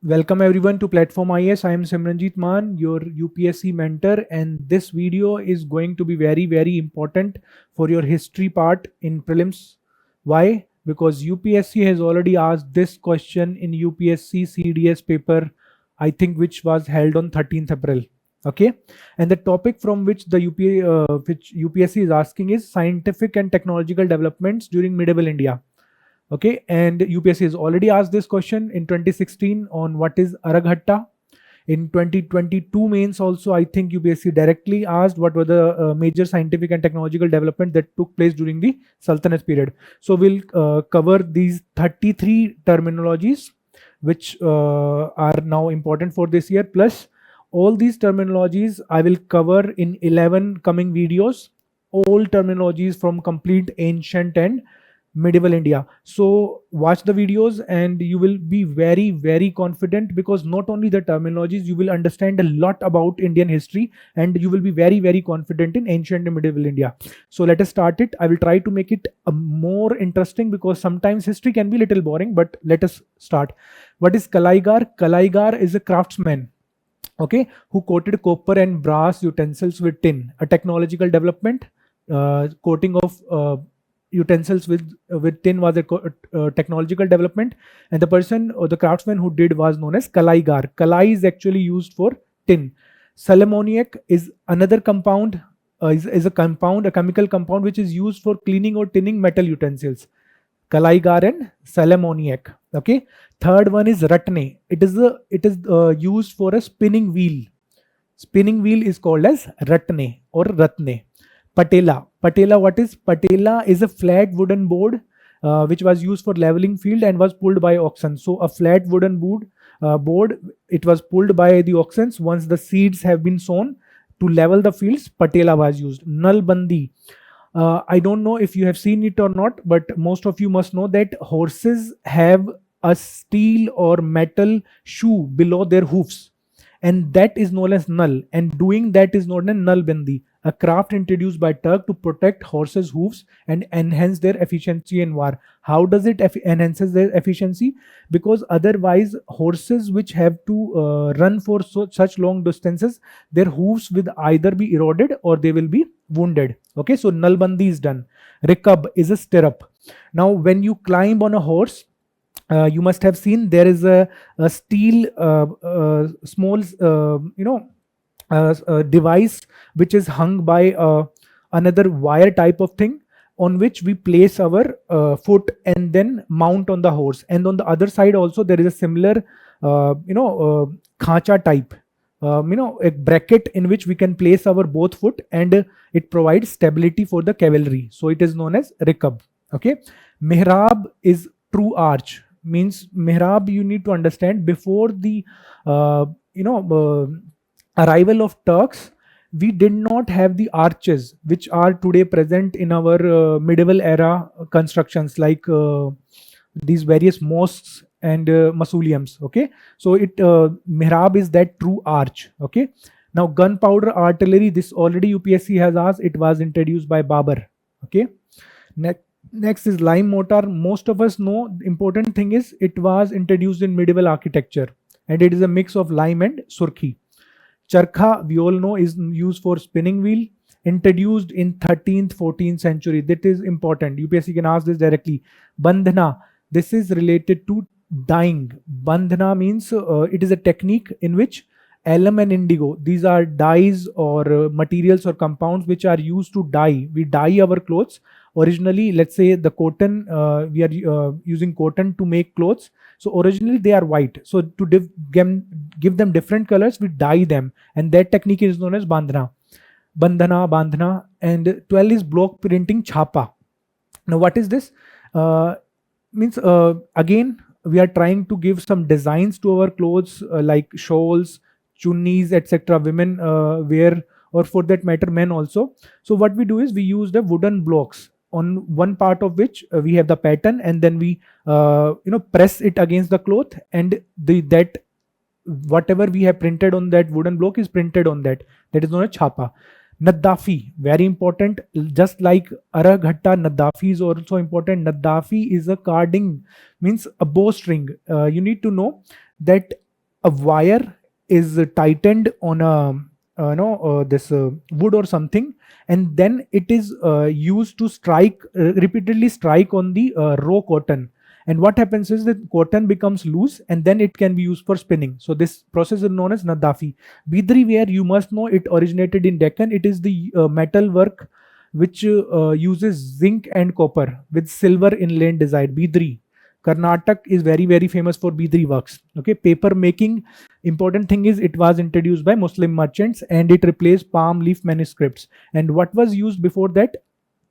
Welcome everyone to Platform IS. I am Simranjit Maan, your UPSC mentor, and this video is going to be very important for your history part in prelims. Why? Because UPSC has already asked this question in UPSC CDS paper, I think, which was held on 13th April. Okay, and the topic from which which UPSC is asking is scientific and technological developments during medieval India. Okay, and UPSC has already asked this question in 2016 on what is Araghatta. In 2022 mains also, I think UPSC directly asked what were the major scientific and technological development that took place during the Sultanate period. So we'll cover these 33 terminologies which are now important for this year. Plus, all these terminologies I will cover in 11 coming videos. All terminologies from complete ancient and medieval India. So watch the videos and you will be very confident, because not only the terminologies, you will understand a lot about Indian history and you will be very confident in ancient and medieval India. So let us start it. I will try to make it more interesting, because sometimes history can be little boring, but let us start. What is Kalaigar? Kalaigar is a craftsman, okay, who coated copper and brass utensils with tin. A technological development. Coating of utensils with tin was a technological development, and the person or the craftsman who did was known as kalaigar. Kalai is actually used for tin. Salamoniac is another compound, is a compound, a chemical compound which is used for cleaning or tinning metal utensils. Kalaigar and salamoniac. Okay. Third one is ratne. It is used for a spinning wheel. Spinning wheel is called as ratne or ratne. Patela. Patela, what is? Patela is a flat wooden board which was used for leveling field and was pulled by oxen. So a flat wooden board, it was pulled by the oxen. Once the seeds have been sown to level the fields, patela was used. Nalbandi. I don't know if you have seen it or not, but most of you must know that horses have a steel or metal shoe below their hoofs, and that is known as null, and doing that is known as nalbandi, a craft introduced by Turk to protect horses' hooves and enhance their efficiency in war. How does it enhances their efficiency? Because otherwise horses which have to run for such long distances, their hooves will either be eroded or they will be wounded. Okay, so nalbandi is done. Rikab is a stirrup. Now when you climb on a horse, you must have seen there is a steel small device which is hung by another wire type of thing, on which we place our foot and then mount on the horse. And on the other side also there is a similar khacha type, a bracket in which we can place our both foot, and it provides stability for the cavalry. So it is known as rikab. Okay. Mihrab is true arch. Means mihrab, you need to understand, before the arrival of Turks, we did not have the arches which are today present in our medieval era constructions, like these various mosques and mausoleums. Okay, so mihrab is that true arch. Okay, now gunpowder artillery, this already UPSC has asked. It was introduced by Babur. Okay, next is lime mortar. Most of us know the important thing is it was introduced in medieval architecture, and it is a mix of lime and surkhi. Charkha, we all know, is used for spinning wheel, introduced in 13th 14th century. That is important. UPSC can ask this directly. Bandhana, this is related to dyeing. Bandhana means it is a technique in which alum and indigo, these are dyes or materials or compounds which are used to dye. We dye our clothes. Originally, let's say the cotton, we are using cotton to make clothes. So originally they are white. So to give them different colors, we dye them, and that technique is known as bandhana. Bandhana. And 12 is block printing, chapa. Now what is this? Means again, we are trying to give some designs to our clothes, like shawls, chunnis, etc. Women wear, or for that matter men also. So what we do is we use the wooden blocks, on one part of which we have the pattern, and then we press it against the cloth, and that whatever we have printed on that wooden block is printed on that. That is known as chapa. Naddafi, very important. Just like Araghatta, Naddafi is also important. Naddafi is a carding, means a bowstring. You need to know that a wire is tightened on a this wood or something, and then it is used to strike repeatedly strike on the raw cotton, and what happens is that cotton becomes loose and then it can be used for spinning. So this process is known as nadafi. Bidri ware, you must know, it originated in Deccan. It is the metal work which uses zinc and copper with silver inlaid design. Bidri, Karnataka is very famous for Bidri works. Okay, paper making, important thing is it was introduced by Muslim merchants and it replaced palm leaf manuscripts. And what was used before that?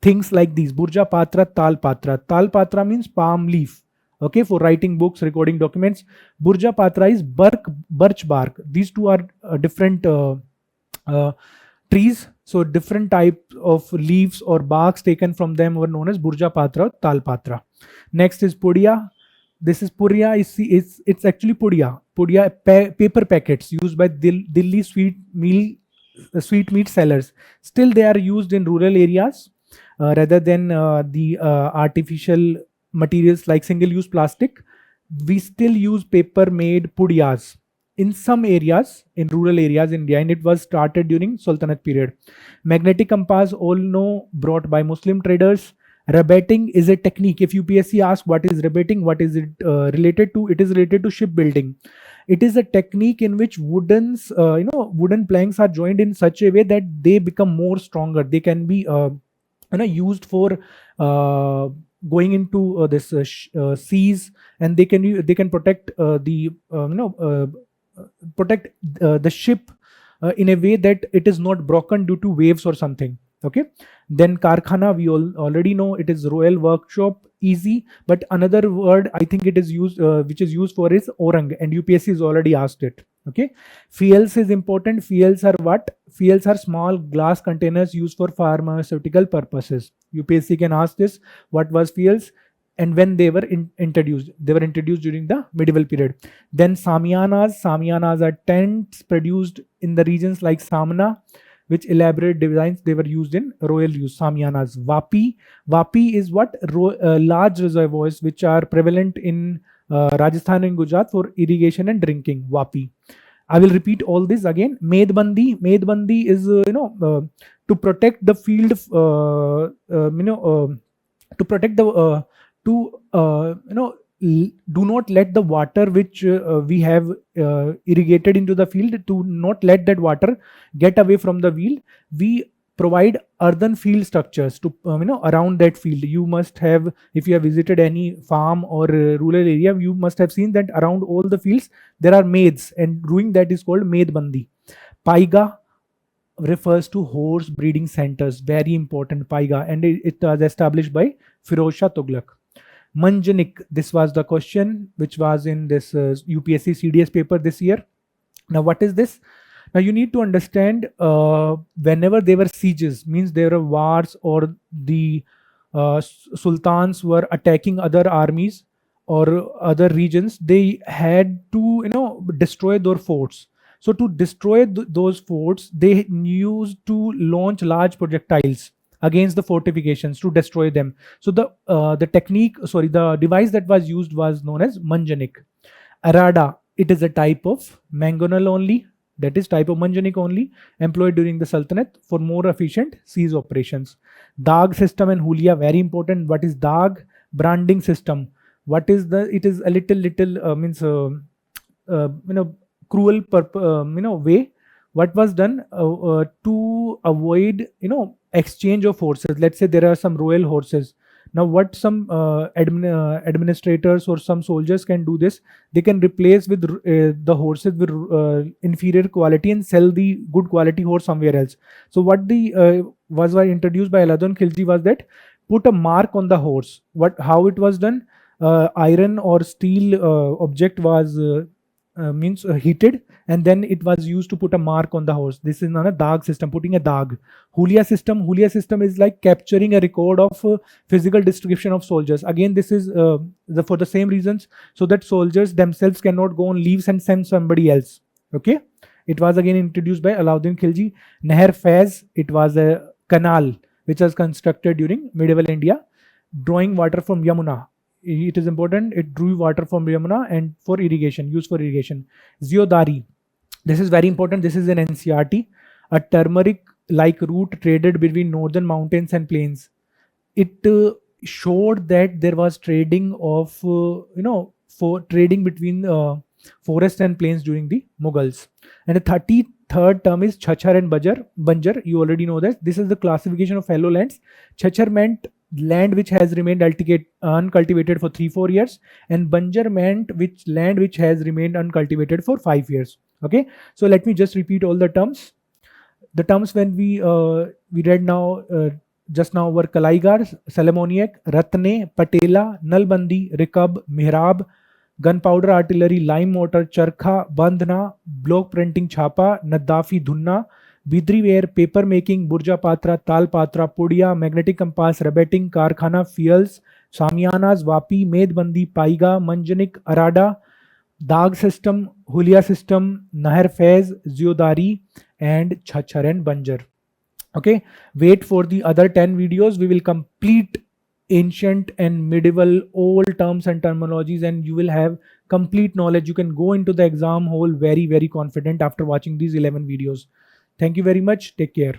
Things like these: Burja Patra, Tal Patra. Tal Patra means palm leaf. Okay, for writing books, recording documents. Burja Patra is birch bark. These two are different uh, trees. So different types of leaves or barks taken from them were known as Burja Patra or Tal Patra. Next is Pudia. This is Puria. It's actually Pudia. Pudia paper packets used by Delhi sweet meat sellers. Still, they are used in rural areas rather than the artificial materials like single-use plastic. We still use paper-made pudiyas in some areas, in rural areas in India, and it was started during Sultanate period. Magnetic compass, all know, brought by Muslim traders. Rebatting is a technique. If UPSC asks what is rebatting, what is it related to? It is related to shipbuilding. It is a technique in which wooden planks are joined in such a way that they become more stronger. They can be used for going into this seas, and they can protect protect the ship in a way that it is not broken due to waves or something. Okay, then karkhana, we already know it is royal workshop. Easy, but another word I think it is used which is used for is orang, and UPSC has already asked it. Okay, fuels is important. Fuels are what? Fuels are small glass containers used for pharmaceutical purposes. UPSC can ask this: what was fuels and when they were introduced? They were introduced during the medieval period. Then samiyanas are tents produced in the regions like Samna, which elaborate designs. They were used in royal use. Samiyanas. Vapi is what? Large reservoirs which are prevalent in Rajasthan and Gujarat for irrigation and drinking. Vapi. I will repeat all this again. Medbandi is to protect the field, to protect the do not let the water which we have irrigated into the field, to not let that water get away from the field. We provide earthen field structures to around that field. You must have, if you have visited any farm or rural area, you must have seen that around all the fields there are maids, and doing that is called medbandi. Paiga refers to horse breeding centers. Very important, Paiga, and it was established by Firoz Shah Tughlaq. Manjanik, this was the question which was in this UPSC CDS paper this year. Now, what is this? Now, you need to understand whenever there were sieges, means there were wars, or the sultans were attacking other armies or other regions, they had to destroy their forts. So to destroy those forts, they used to launch large projectiles against the fortifications to destroy them. So the device that was used was known as manjanik. Arada, it is a type of mangonel only, that is type of manjanik only, employed during the Sultanate for more efficient siege operations. Dag system and hulia, very important. What is dag? Branding system. What is it is a little cruel way. What was done to avoid exchange of horses? Let's say there are some royal horses. Now what some administrators or some soldiers can do this, they can replace with the horses with inferior quality and sell the good quality horse somewhere else. So what the was introduced by Alauddin Khilji was that put a mark on the horse. How it was done? Iron or steel object was heated, and then it was used to put a mark on the horse. This is not a dag system, putting a dag. Hulia system is like capturing a record of physical description of soldiers. Again, this is for the same reasons, so that soldiers themselves cannot go on leaves and send somebody else. Okay, it was again introduced by Alauddin Khilji. Nahr Faiz, it was a canal which was constructed during medieval India, drawing water from Yamuna. it is important. It drew water from Yamuna and for irrigation, used for irrigation. Ziodari. This is very important. This is an NCRT. A turmeric-like root traded between northern mountains and plains. It showed that there was trading of, for trading between forest and plains during the Mughals. And the 33rd term is Chachar and Banjar. You already know that. This is the classification of fallow lands. Chachar meant land which has remained uncultivated for 3-4 years, and Banjar meant land which has remained uncultivated for 5 years. Okay, so let me just repeat all the terms. The terms when we read now just now were Kalaigar, Salamoniac, Ratne, Patela, Nalbandi, Rikab, Mihrab, gunpowder artillery, lime mortar, Charkha, Bandhna, block printing, Chapa, Naddafi, Dhunna, Bidriware, paper making, Burja Patra, Tal Patra, Pudia, magnetic compass, rabating, Karkhana, fuels, Samianas, Vapi, Medbandi, Paiga, Manjanik, Arada, Dag system, Hulia system, Nahar Faiz, Ziodari, and Chachar and Banjar. Okay, wait for the other 10 videos. We will complete ancient and medieval all terms and terminologies, and you will have complete knowledge. You can go into the exam hall very, very confident after watching these 11 videos. Thank you very much. Take care.